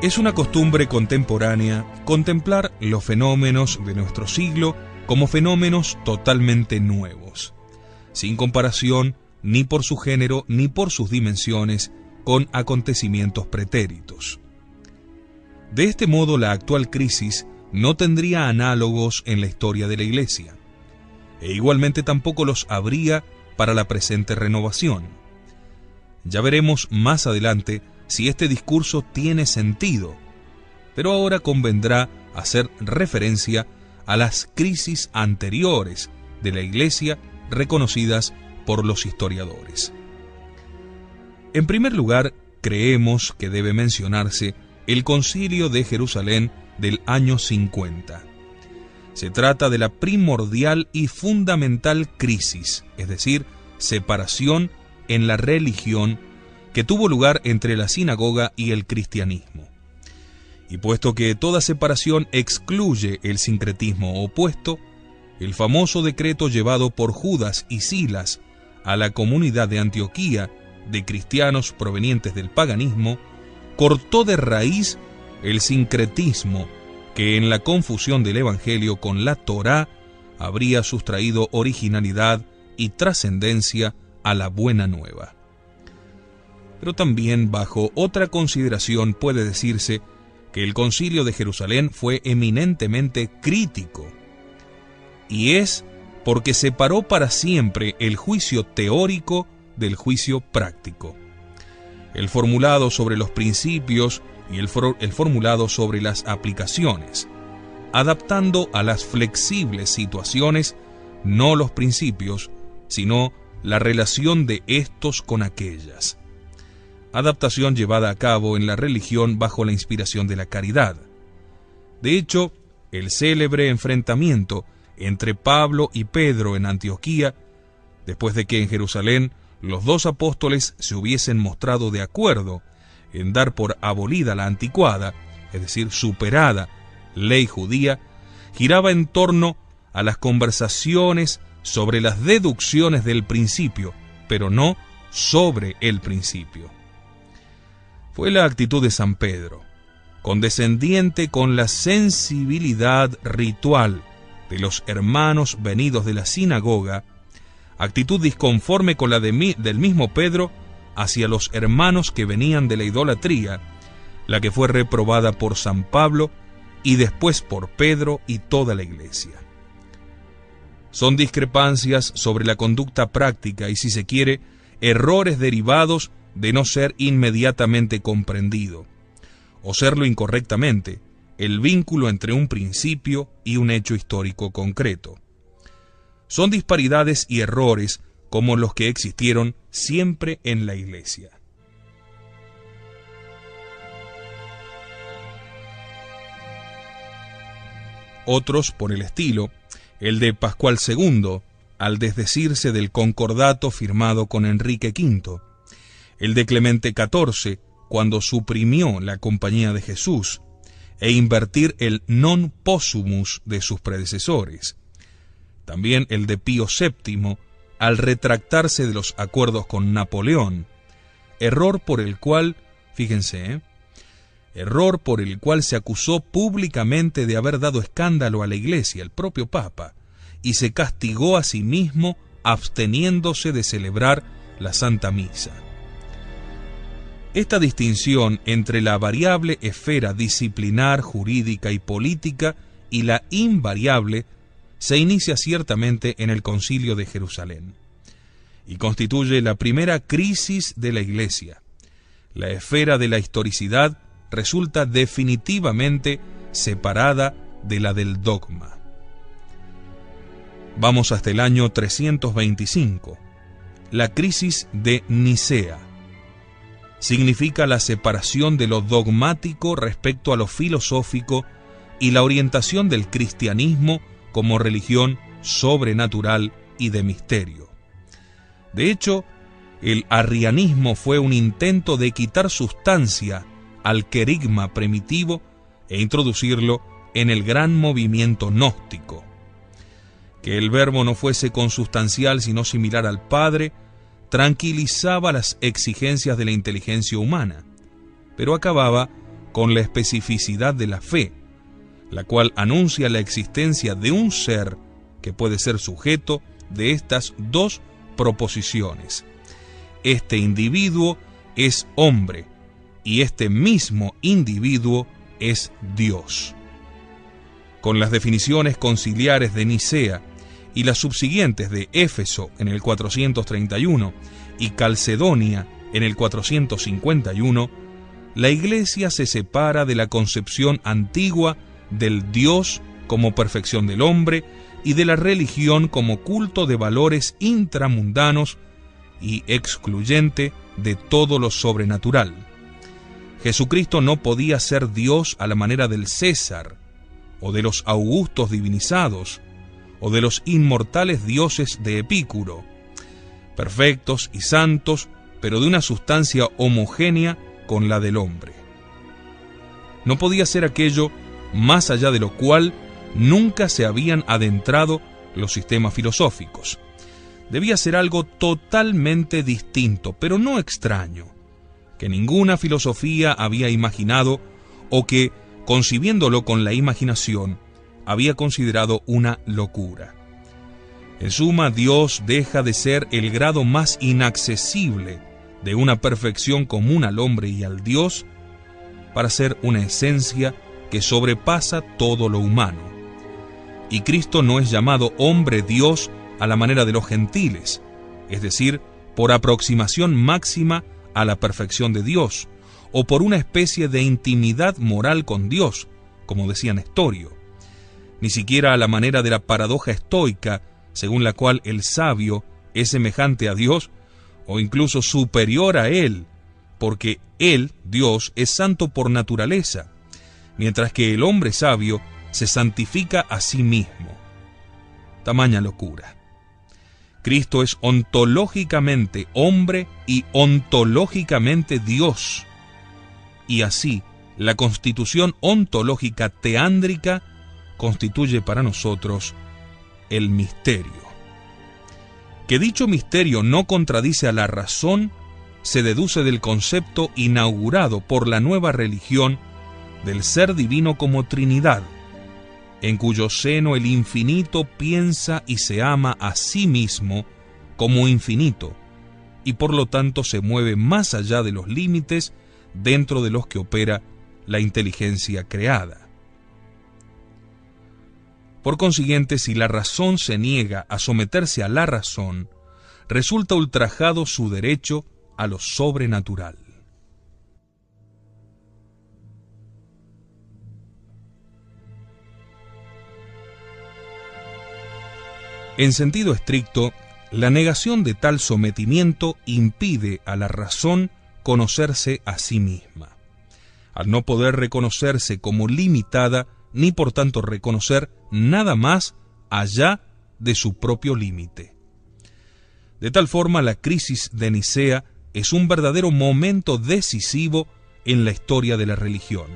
Es una costumbre contemporánea contemplar los fenómenos de nuestro siglo como fenómenos totalmente nuevos, sin comparación ni por su género ni por sus dimensiones con acontecimientos pretéritos. De este modo, la actual crisis no tendría análogos en la historia de la Iglesia, e igualmente tampoco los habría para la presente renovación. Ya veremos más adelante si este discurso tiene sentido, pero ahora convendrá hacer referencia a las crisis anteriores de la Iglesia reconocidas por los historiadores. En primer lugar, creemos que debe mencionarse el Concilio de Jerusalén del año 50. Se trata de la primordial y fundamental crisis, es decir, separación en la religión que tuvo lugar entre la sinagoga y el cristianismo. Y puesto que toda separación excluye el sincretismo opuesto, el famoso decreto llevado por Judas y Silas a la comunidad de Antioquía de cristianos provenientes del paganismo cortó de raíz el sincretismo que en la confusión del Evangelio con la Torá habría sustraído originalidad y trascendencia a la buena nueva. Pero también bajo otra consideración puede decirse que el Concilio de Jerusalén fue eminentemente crítico, y es porque separó para siempre el juicio teórico del juicio práctico, el formulado sobre los principios y el formulado sobre las aplicaciones, adaptando a las flexibles situaciones no los principios, sino la relación de estos con aquellas. Adaptación llevada a cabo en la religión bajo la inspiración de la caridad. De hecho, el célebre enfrentamiento entre Pablo y Pedro en Antioquía, después de que en Jerusalén los dos apóstoles se hubiesen mostrado de acuerdo en dar por abolida la anticuada, es decir, superada, ley judía, giraba en torno a las conversaciones sobre las deducciones del principio, pero no sobre el principio. Fue la actitud de San Pedro, condescendiente con la sensibilidad ritual de los hermanos venidos de la sinagoga, actitud disconforme con la del mismo Pedro hacia los hermanos que venían de la idolatría, la que fue reprobada por San Pablo y después por Pedro y toda la Iglesia. Son discrepancias sobre la conducta práctica y, si se quiere, errores derivados de no ser inmediatamente comprendido, o serlo incorrectamente, el vínculo entre un principio y un hecho histórico concreto. Son disparidades y errores como los que existieron siempre en la Iglesia. Otros, por el estilo, el de Pascual II, al desdecirse del concordato firmado con Enrique V, el de Clemente XIV, cuando suprimió la Compañía de Jesús, e invertir el non possumus de sus predecesores. También el de Pío VII, al retractarse de los acuerdos con Napoleón, error por el cual, fíjense, error por el cual se acusó públicamente de haber dado escándalo a la Iglesia, el propio Papa, y se castigó a sí mismo absteniéndose de celebrar la Santa Misa. Esta distinción entre la variable esfera disciplinar, jurídica y política y la invariable se inicia ciertamente en el Concilio de Jerusalén y constituye la primera crisis de la Iglesia. La esfera de la historicidad resulta definitivamente separada de la del dogma. Vamos hasta el año 325. La crisis de Nicea significa la separación de lo dogmático respecto a lo filosófico y la orientación del cristianismo como religión sobrenatural y de misterio. De hecho, el arrianismo fue un intento de quitar sustancia al querigma primitivo e introducirlo en el gran movimiento gnóstico. Que el verbo no fuese consustancial sino similar al Padre tranquilizaba las exigencias de la inteligencia humana, pero acababa con la especificidad de la fe, la cual anuncia la existencia de un ser que puede ser sujeto de estas dos proposiciones. Este individuo es hombre y este mismo individuo es Dios. Con las definiciones conciliares de Nicea y las subsiguientes de Éfeso en el 431 y Calcedonia en el 451, la Iglesia se separa de la concepción antigua del Dios como perfección del hombre y de la religión como culto de valores intramundanos y excluyente de todo lo sobrenatural. Jesucristo no podía ser Dios a la manera del César, o de los augustos divinizados, o de los inmortales dioses de Epicuro, perfectos y santos, pero de una sustancia homogénea con la del hombre. No podía ser aquello más allá de lo cual nunca se habían adentrado los sistemas filosóficos. Debía ser algo totalmente distinto, pero no extraño, que ninguna filosofía había imaginado o que, concibiéndolo con la imaginación, había considerado una locura. En suma, Dios deja de ser el grado más inaccesible de una perfección común al hombre y al Dios para ser una esencia que sobrepasa todo lo humano. Y Cristo no es llamado hombre Dios a la manera de los gentiles, es decir, por aproximación máxima a la perfección de Dios, o por una especie de intimidad moral con Dios, como decía Nestorio, ni siquiera a la manera de la paradoja estoica, según la cual el sabio es semejante a Dios, o incluso superior a Él, porque Él, Dios, es santo por naturaleza, mientras que el hombre sabio se santifica a sí mismo. Tamaña locura. Cristo es ontológicamente hombre y ontológicamente Dios. Y así, la constitución ontológica teándrica constituye para nosotros el misterio. Que dicho misterio no contradice a la razón se deduce del concepto inaugurado por la nueva religión del ser divino como Trinidad, en cuyo seno el infinito piensa y se ama a sí mismo como infinito, y por lo tanto se mueve más allá de los límites dentro de los que opera la inteligencia creada. Por consiguiente, si la razón se niega a someterse a la razón, resulta ultrajado su derecho a lo sobrenatural. En sentido estricto, la negación de tal sometimiento impide a la razón conocerse a sí misma, al no poder reconocerse como limitada, ni por tanto reconocer nada más allá de su propio límite. De tal forma, la crisis de Nicea es un verdadero momento decisivo en la historia de la religión.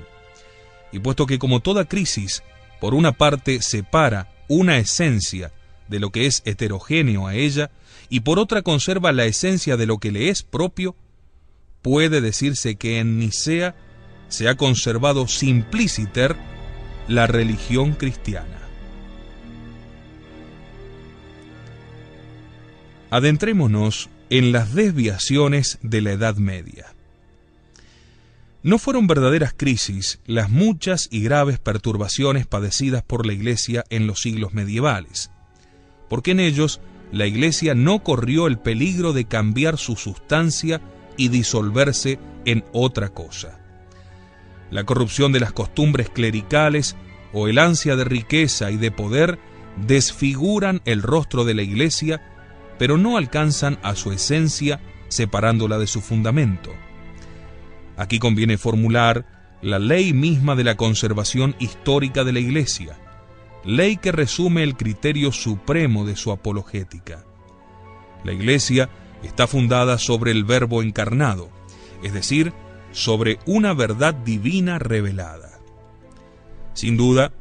Y puesto que, como toda crisis, por una parte separa una esencia de lo que es heterogéneo a ella, y por otra conserva la esencia de lo que le es propio, puede decirse que en Nicea se ha conservado simpliciter la religión cristiana. Adentrémonos en las desviaciones de la Edad Media. No fueron verdaderas crisis las muchas y graves perturbaciones padecidas por la Iglesia en los siglos medievales, porque en ellos la Iglesia no corrió el peligro de cambiar su sustancia y disolverse en otra cosa. La corrupción de las costumbres clericales o el ansia de riqueza y de poder desfiguran el rostro de la Iglesia, pero no alcanzan a su esencia separándola de su fundamento. Aquí conviene formular la ley misma de la conservación histórica de la Iglesia, ley que resume el criterio supremo de su apologética. La Iglesia está fundada sobre el Verbo encarnado, es decir, sobre una verdad divina revelada. Sin duda,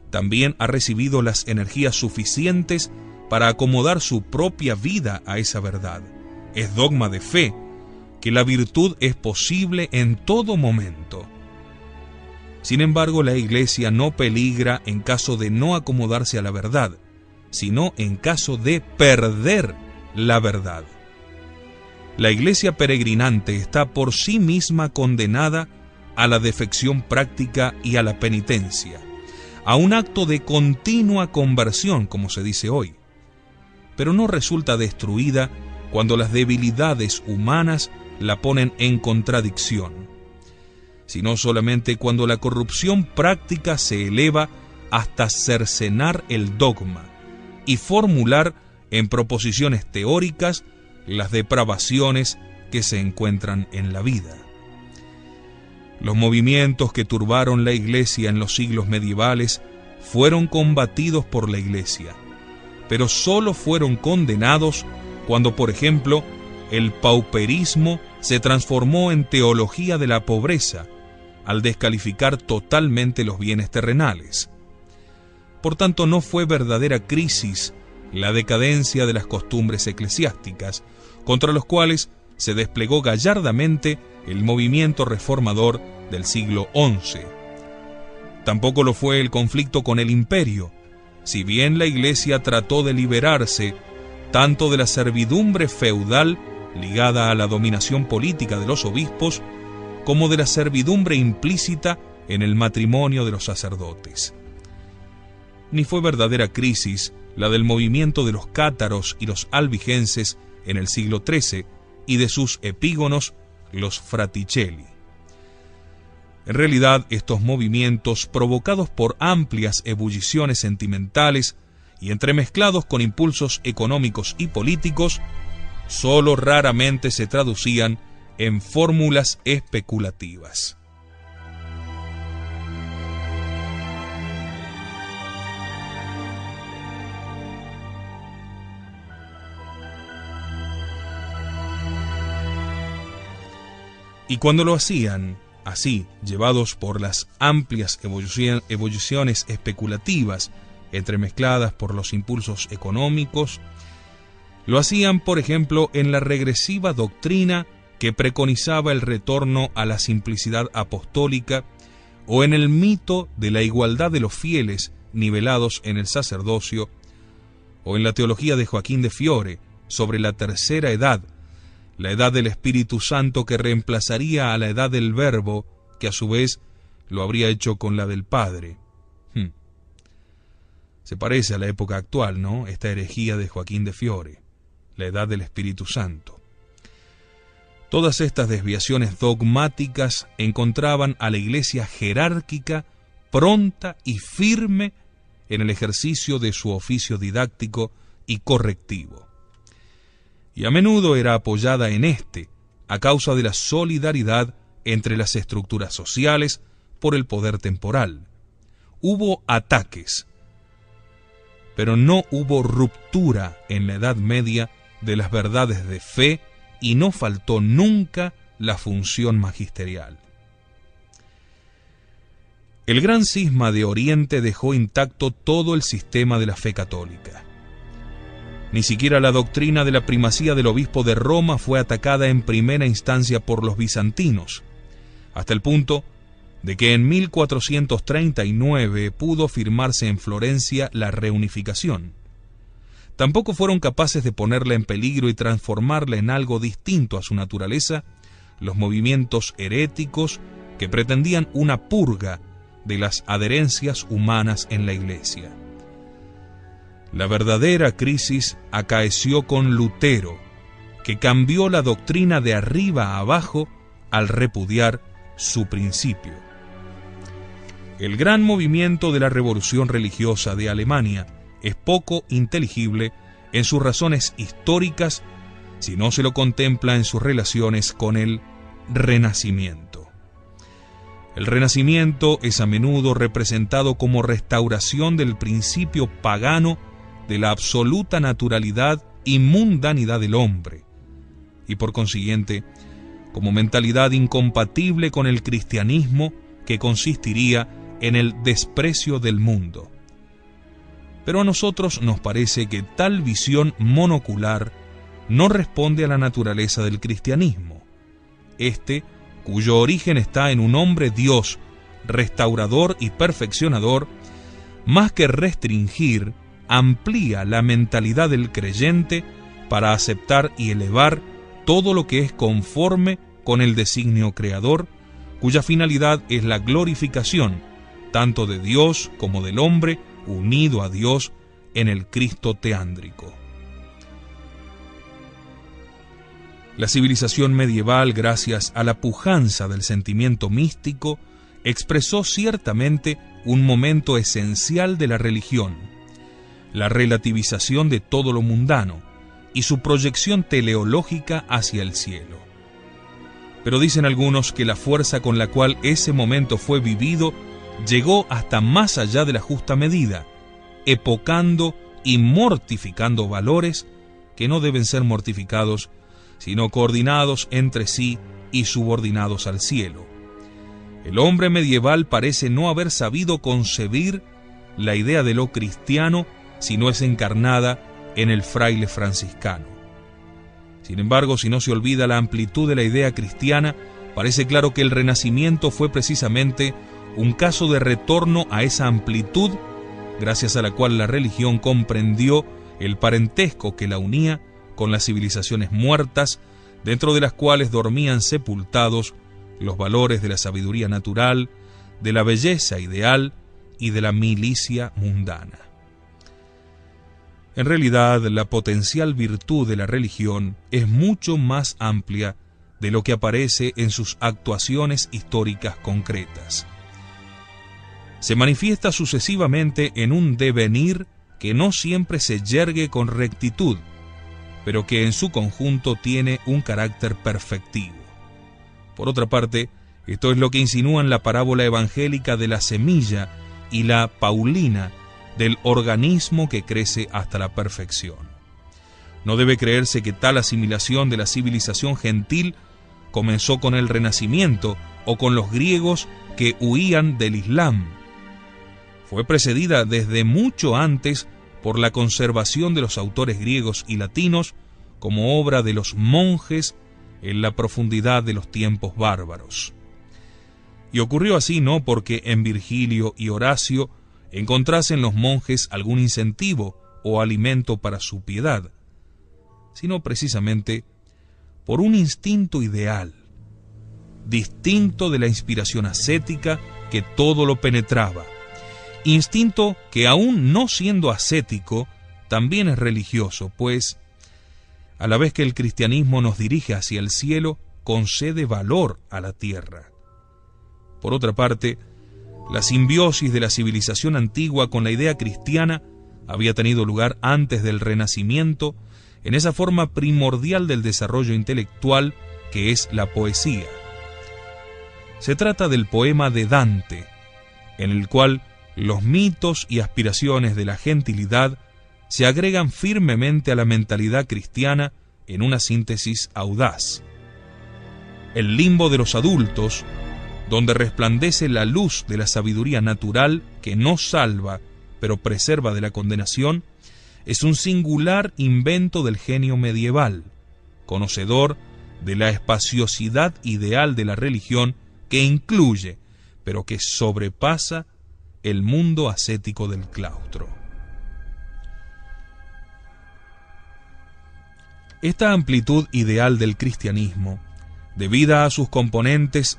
también ha recibido las energías suficientes para acomodar su propia vida a esa verdad. Es dogma de fe que la virtud es posible en todo momento. Sin embargo, la Iglesia no peligra en caso de no acomodarse a la verdad, sino en caso de perder la verdad. La Iglesia peregrinante está por sí misma condenada a la defección práctica y a la penitencia, a un acto de continua conversión, como se dice hoy, pero no resulta destruida cuando las debilidades humanas la ponen en contradicción, sino solamente cuando la corrupción práctica se eleva hasta cercenar el dogma y formular en proposiciones teóricas las depravaciones que se encuentran en la vida. Los movimientos que turbaron la Iglesia en los siglos medievales fueron combatidos por la Iglesia, pero solo fueron condenados cuando, por ejemplo, el pauperismo se transformó en teología de la pobreza, al descalificar totalmente los bienes terrenales. Por tanto, no fue verdadera crisis la decadencia de las costumbres eclesiásticas, contra los cuales se desplegó gallardamente el movimiento reformador del siglo XI. Tampoco lo fue el conflicto con el imperio, si bien la Iglesia trató de liberarse tanto de la servidumbre feudal ligada a la dominación política de los obispos, como de la servidumbre implícita en el matrimonio de los sacerdotes. Ni fue verdadera crisis la del movimiento de los cátaros y los albigenses en el siglo XIII y de sus epígonos, los Fraticelli. En realidad, estos movimientos, provocados por amplias ebulliciones sentimentales y entremezclados con impulsos económicos y políticos, solo raramente se traducían en fórmulas especulativas. Y cuando lo hacían, así, llevados por las amplias ebulliciones especulativas, entremezcladas por los impulsos económicos, lo hacían, por ejemplo, en la regresiva doctrina que preconizaba el retorno a la simplicidad apostólica, o en el mito de la igualdad de los fieles nivelados en el sacerdocio, o en la teología de Joaquín de Fiore sobre la tercera edad, la edad del Espíritu Santo que reemplazaría a la edad del Verbo, que a su vez lo habría hecho con la del Padre. Se parece a la época actual, ¿no? Esta herejía de Joaquín de Fiore, la edad del Espíritu Santo. Todas estas desviaciones dogmáticas encontraban a la Iglesia jerárquica, pronta y firme en el ejercicio de su oficio didáctico y correctivo. Y a menudo era apoyada en a causa de la solidaridad entre las estructuras sociales por el poder temporal. Hubo ataques, pero no hubo ruptura en la Edad Media de las verdades de fe y no faltó nunca la función magisterial. El gran cisma de Oriente dejó intacto todo el sistema de la fe católica. Ni siquiera la doctrina de la primacía del obispo de Roma fue atacada en primera instancia por los bizantinos, hasta el punto de que en 1439 pudo firmarse en Florencia la reunificación. Tampoco fueron capaces de ponerla en peligro y transformarla en algo distinto a su naturaleza los movimientos heréticos que pretendían una purga de las adherencias humanas en la Iglesia. La verdadera crisis acaeció con Lutero, que cambió la doctrina de arriba a abajo al repudiar su principio. El gran movimiento de la revolución religiosa de Alemania es poco inteligible en sus razones históricas si no se lo contempla en sus relaciones con el Renacimiento. El Renacimiento es a menudo representado como restauración del principio pagano de la absoluta naturalidad y mundanidad del hombre, y por consiguiente, como mentalidad incompatible con el cristianismo que consistiría en el desprecio del mundo. Pero a nosotros nos parece que tal visión monocular no responde a la naturaleza del cristianismo, cuyo origen está en un hombre Dios restaurador y perfeccionador, más que restringir, amplía la mentalidad del creyente para aceptar y elevar todo lo que es conforme con el designio creador, cuya finalidad es la glorificación tanto de Dios como del hombre unido a Dios en el Cristo teándrico. La civilización medieval, gracias a la pujanza del sentimiento místico, expresó ciertamente un momento esencial de la religión, la relativización de todo lo mundano y su proyección teleológica hacia el cielo. Pero dicen algunos que la fuerza con la cual ese momento fue vivido llegó hasta más allá de la justa medida, epocando y mortificando valores que no deben ser mortificados, sino coordinados entre sí y subordinados al cielo. El hombre medieval parece no haber sabido concebir la idea de lo cristiano si no es encarnada en el fraile franciscano. Sin embargo, si no se olvida la amplitud de la idea cristiana, parece claro que el Renacimiento fue precisamente un caso de retorno a esa amplitud, gracias a la cual la religión comprendió el parentesco que la unía con las civilizaciones muertas, dentro de las cuales dormían sepultados los valores de la sabiduría natural, de la belleza ideal y de la milicia mundana. En realidad, la potencial virtud de la religión es mucho más amplia de lo que aparece en sus actuaciones históricas concretas. Se manifiesta sucesivamente en un devenir que no siempre se yergue con rectitud, pero que en su conjunto tiene un carácter perfectivo. Por otra parte, esto es lo que insinúan la parábola evangélica de la semilla y la paulina del organismo que crece hasta la perfección. No debe creerse que tal asimilación de la civilización gentil comenzó con el Renacimiento o con los griegos que huían del Islam. Fue precedida desde mucho antes por la conservación de los autores griegos y latinos como obra de los monjes en la profundidad de los tiempos bárbaros. Y ocurrió así no porque en Virgilio y Horacio encontrasen los monjes algún incentivo o alimento para su piedad, sino precisamente por un instinto ideal, distinto de la inspiración ascética que todo lo penetraba, instinto que aún no siendo ascético, también es religioso, pues a la vez que el cristianismo nos dirige hacia el cielo, concede valor a la tierra. Por otra parte, la simbiosis de la civilización antigua con la idea cristiana había tenido lugar antes del Renacimiento en esa forma primordial del desarrollo intelectual que es la poesía. Se trata del poema de Dante, en el cual los mitos y aspiraciones de la gentilidad se agregan firmemente a la mentalidad cristiana en una síntesis audaz. El limbo de los adultos, donde resplandece la luz de la sabiduría natural que no salva, pero preserva de la condenación, es un singular invento del genio medieval, conocedor de la espaciosidad ideal de la religión que incluye, pero que sobrepasa el mundo ascético del claustro. Esta amplitud ideal del cristianismo, debida a sus componentes,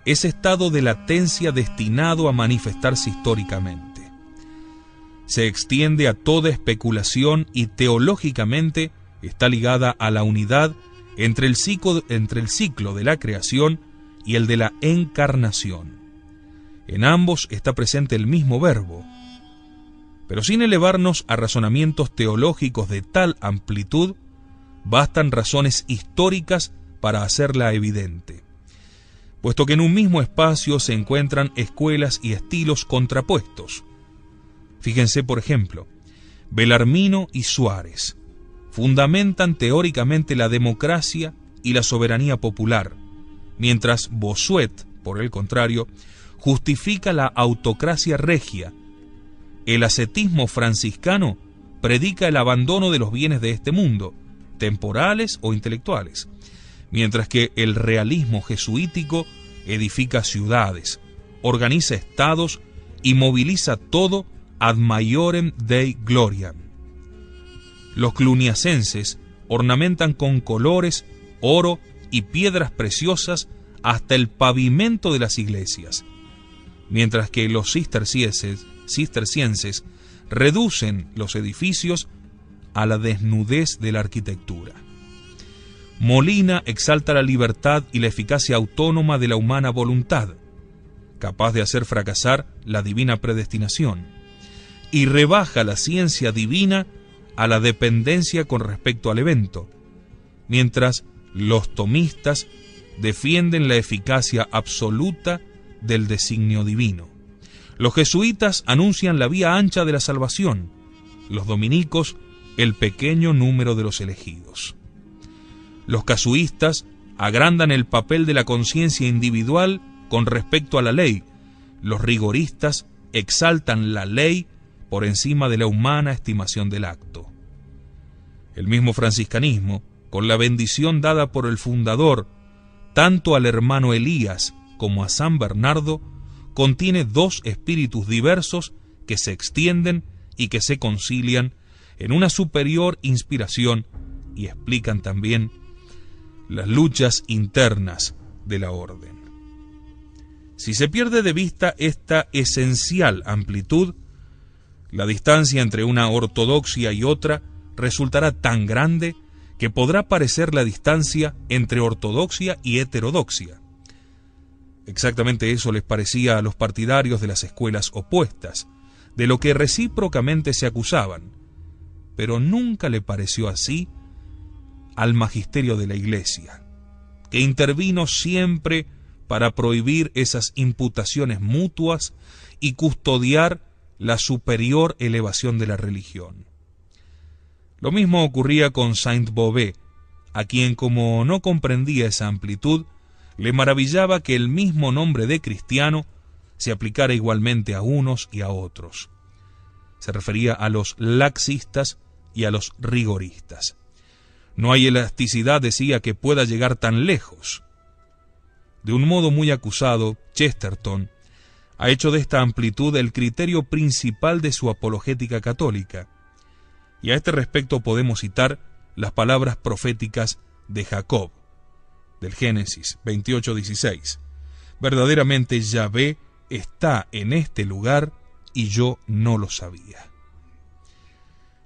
es estado de latencia destinado a manifestarse históricamente. Se extiende a toda especulación y teológicamente está ligada a la unidad entre el ciclo de la creación y el de la encarnación. En ambos está presente el mismo verbo, pero sin elevarnos a razonamientos teológicos de tal amplitud, bastan razones históricas para hacerla evidente, puesto que en un mismo espacio se encuentran escuelas y estilos contrapuestos. Fíjense, por ejemplo, Bellarmino y Suárez fundamentan teóricamente la democracia y la soberanía popular, mientras Bossuet, por el contrario, justifica la autocracia regia. El ascetismo franciscano predica el abandono de los bienes de este mundo, temporales o intelectuales, mientras que el realismo jesuítico edifica ciudades, organiza estados y moviliza todo ad maiorem Dei gloriam. Los cluniacenses ornamentan con colores, oro y piedras preciosas hasta el pavimento de las iglesias, mientras que los cistercienses reducen los edificios a la desnudez de la arquitectura. Molina exalta la libertad y la eficacia autónoma de la humana voluntad, capaz de hacer fracasar la divina predestinación, y rebaja la ciencia divina a la dependencia con respecto al evento, mientras los tomistas defienden la eficacia absoluta del designio divino. Los jesuitas anuncian la vía ancha de la salvación, los dominicos el pequeño número de los elegidos. Los casuistas agrandan el papel de la conciencia individual con respecto a la ley, los rigoristas exaltan la ley por encima de la humana estimación del acto. El mismo franciscanismo, con la bendición dada por el fundador, tanto al hermano Elías como a San Bernardo, contiene dos espíritus diversos que se extienden y que se concilian en una superior inspiración y explican también las luchas internas de la orden. Si se pierde de vista esta esencial amplitud, la distancia entre una ortodoxia y otra resultará tan grande que podrá parecer la distancia entre ortodoxia y heterodoxia. Exactamente eso les parecía a los partidarios de las escuelas opuestas, de lo que recíprocamente se acusaban, pero nunca le pareció así al magisterio de la Iglesia, que intervino siempre para prohibir esas imputaciones mutuas y custodiar la superior elevación de la religión. Lo mismo ocurría con Saint-Beuve, a quien, como no comprendía esa amplitud, le maravillaba que el mismo nombre de cristiano se aplicara igualmente a unos y a otros. Se refería a los laxistas y a los rigoristas. No hay elasticidad, decía, que pueda llegar tan lejos. De un modo muy acusado, Chesterton ha hecho de esta amplitud el criterio principal de su apologética católica, y a este respecto podemos citar las palabras proféticas de Jacob, del Génesis 28:16. Verdaderamente Yahvé está en este lugar y yo no lo sabía.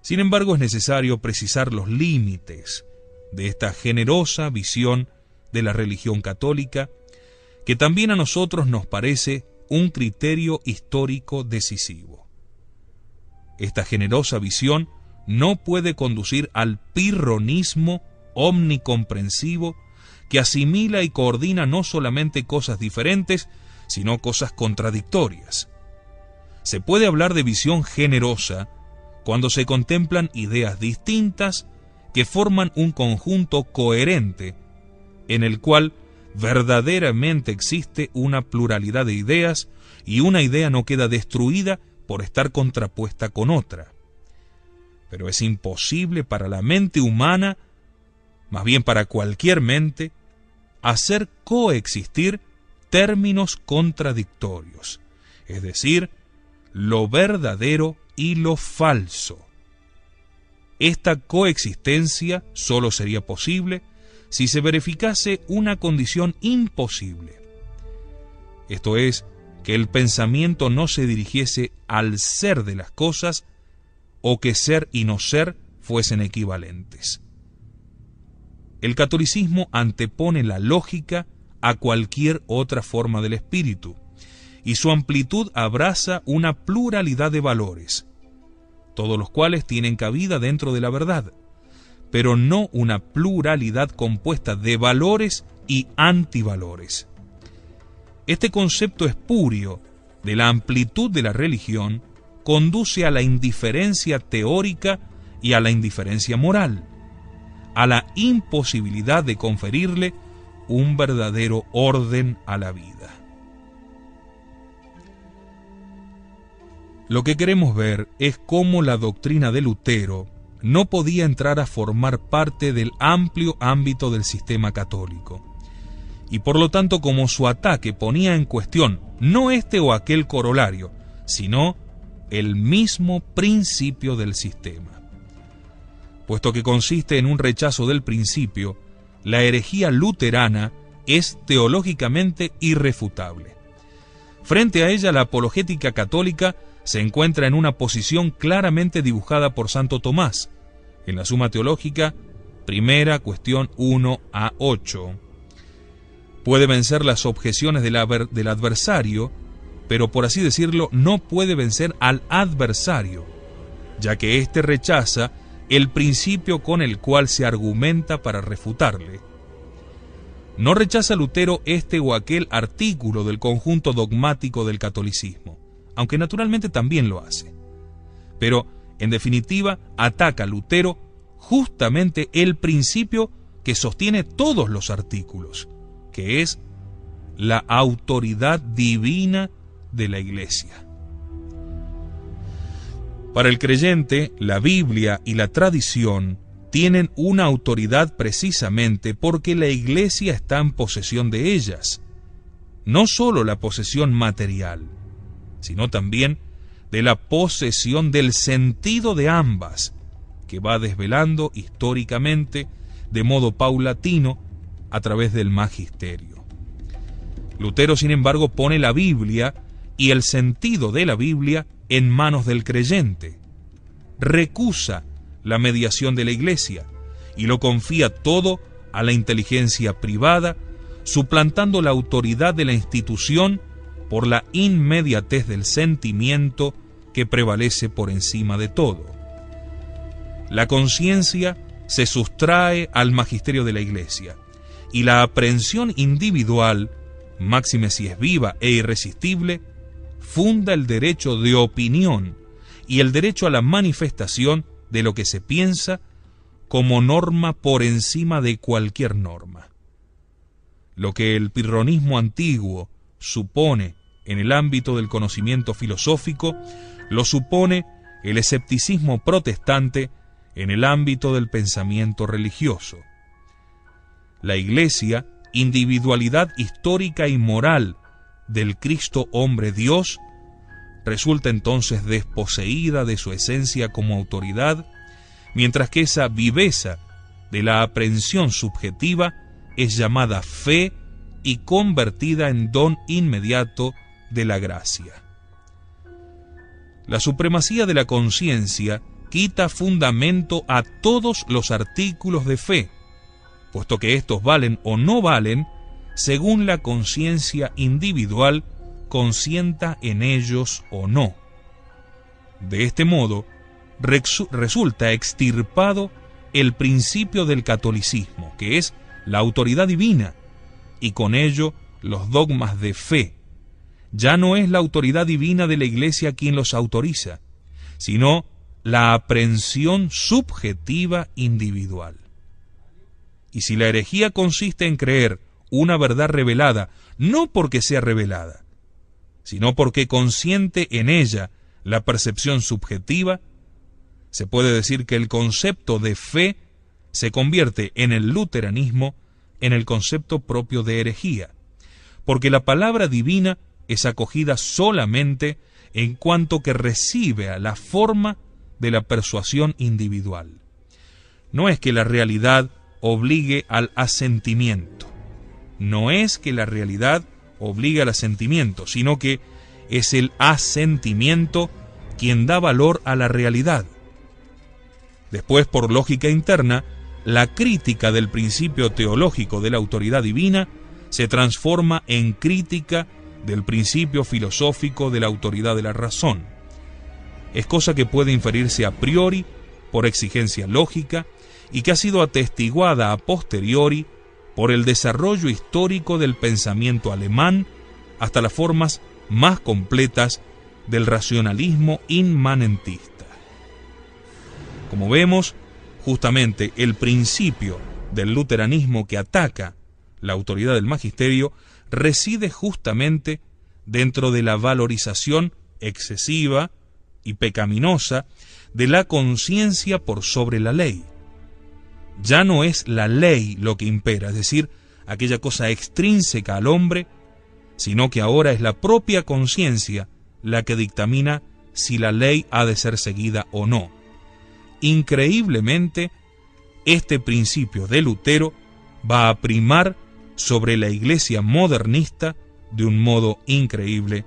Sin embargo, es necesario precisar los límites de esta generosa visión de la religión católica, que también a nosotros nos parece un criterio histórico decisivo. Esta generosa visión no puede conducir al pirronismo omnicomprensivo que asimila y coordina no solamente cosas diferentes, sino cosas contradictorias. Se puede hablar de visión generosa cuando se contemplan ideas distintas que forman un conjunto coherente en el cual verdaderamente existe una pluralidad de ideas y una idea no queda destruida por estar contrapuesta con otra. Pero es imposible para la mente humana, más bien para cualquier mente, hacer coexistir términos contradictorios, es decir, lo verdadero y lo falso. Esta coexistencia solo sería posible si se verificase una condición imposible. Esto es, que el pensamiento no se dirigiese al ser de las cosas o que ser y no ser fuesen equivalentes. El catolicismo antepone la lógica a cualquier otra forma del espíritu, y su amplitud abraza una pluralidad de valores, todos los cuales tienen cabida dentro de la verdad, pero no una pluralidad compuesta de valores y antivalores. Este concepto espurio de la amplitud de la religión conduce a la indiferencia teórica y a la indiferencia moral, a la imposibilidad de conferirle un verdadero orden a la vida. Lo que queremos ver es cómo la doctrina de Lutero no podía entrar a formar parte del amplio ámbito del sistema católico, y por lo tanto como su ataque ponía en cuestión no este o aquel corolario, sino el mismo principio del sistema. Puesto que consiste en un rechazo del principio, la herejía luterana es teológicamente irrefutable. Frente a ella, la apologética católica se encuentra en una posición claramente dibujada por Santo Tomás, en la Suma Teológica, primera cuestión 1 a 8. Puede vencer las objeciones del adversario, pero por así decirlo, no puede vencer al adversario, ya que éste rechaza el principio con el cual se argumenta para refutarle. No rechaza Lutero este o aquel artículo del conjunto dogmático del catolicismo, aunque naturalmente también lo hace. Pero, en definitiva, ataca Lutero justamente el principio que sostiene todos los artículos, que es la autoridad divina de la Iglesia. Para el creyente, la Biblia y la tradición tienen una autoridad precisamente porque la Iglesia está en posesión de ellas. No solo la posesión material, sino también de la posesión del sentido de ambas, que va desvelando históricamente, de modo paulatino, a través del magisterio. Lutero, sin embargo, pone la Biblia y el sentido de la Biblia en manos del creyente. Recusa la mediación de la Iglesia y lo confía todo a la inteligencia privada, suplantando la autoridad de la institución por la inmediatez del sentimiento que prevalece por encima de todo. La conciencia se sustrae al magisterio de la Iglesia y la aprehensión individual, máxime si es viva e irresistible, funda el derecho de opinión y el derecho a la manifestación de lo que se piensa como norma por encima de cualquier norma. Lo que el pirronismo antiguo supone en el ámbito del conocimiento filosófico, lo supone el escepticismo protestante en el ámbito del pensamiento religioso. La Iglesia, individualidad histórica y moral del Cristo hombre Dios, resulta entonces desposeída de su esencia como autoridad, mientras que esa viveza de la aprehensión subjetiva es llamada fe y convertida en don inmediato de la gracia. La supremacía de la conciencia quita fundamento a todos los artículos de fe, puesto que estos valen o no valen según la conciencia individual consienta en ellos o no. De este modo, resulta extirpado el principio del catolicismo, que es la autoridad divina, y con ello los dogmas de fe. Ya no es la autoridad divina de la Iglesia quien los autoriza, sino la aprehensión subjetiva individual. Y si la herejía consiste en creer una verdad revelada, no porque sea revelada, sino porque consiente en ella la percepción subjetiva, se puede decir que el concepto de fe se convierte en el luteranismo en el concepto propio de herejía, porque la palabra divina es acogida solamente en cuanto que recibe a la forma de la persuasión individual. No es que la realidad obligue al asentimiento, no es que la realidad obligue al asentimiento, sino que es el asentimiento quien da valor a la realidad. Después, por lógica interna, la crítica del principio teológico de la autoridad divina se transforma en crítica del principio filosófico de la autoridad de la razón. Es cosa que puede inferirse a priori por exigencia lógica y que ha sido atestiguada a posteriori por el desarrollo histórico del pensamiento alemán hasta las formas más completas del racionalismo inmanentista. Como vemos, justamente el principio del luteranismo que ataca la autoridad del magisterio reside justamente dentro de la valorización excesiva y pecaminosa de la conciencia por sobre la ley. Ya no es la ley lo que impera, es decir, aquella cosa extrínseca al hombre, sino que ahora es la propia conciencia la que dictamina si la ley ha de ser seguida o no. Increíblemente, este principio de Lutero va a primar sobre la iglesia modernista de un modo increíble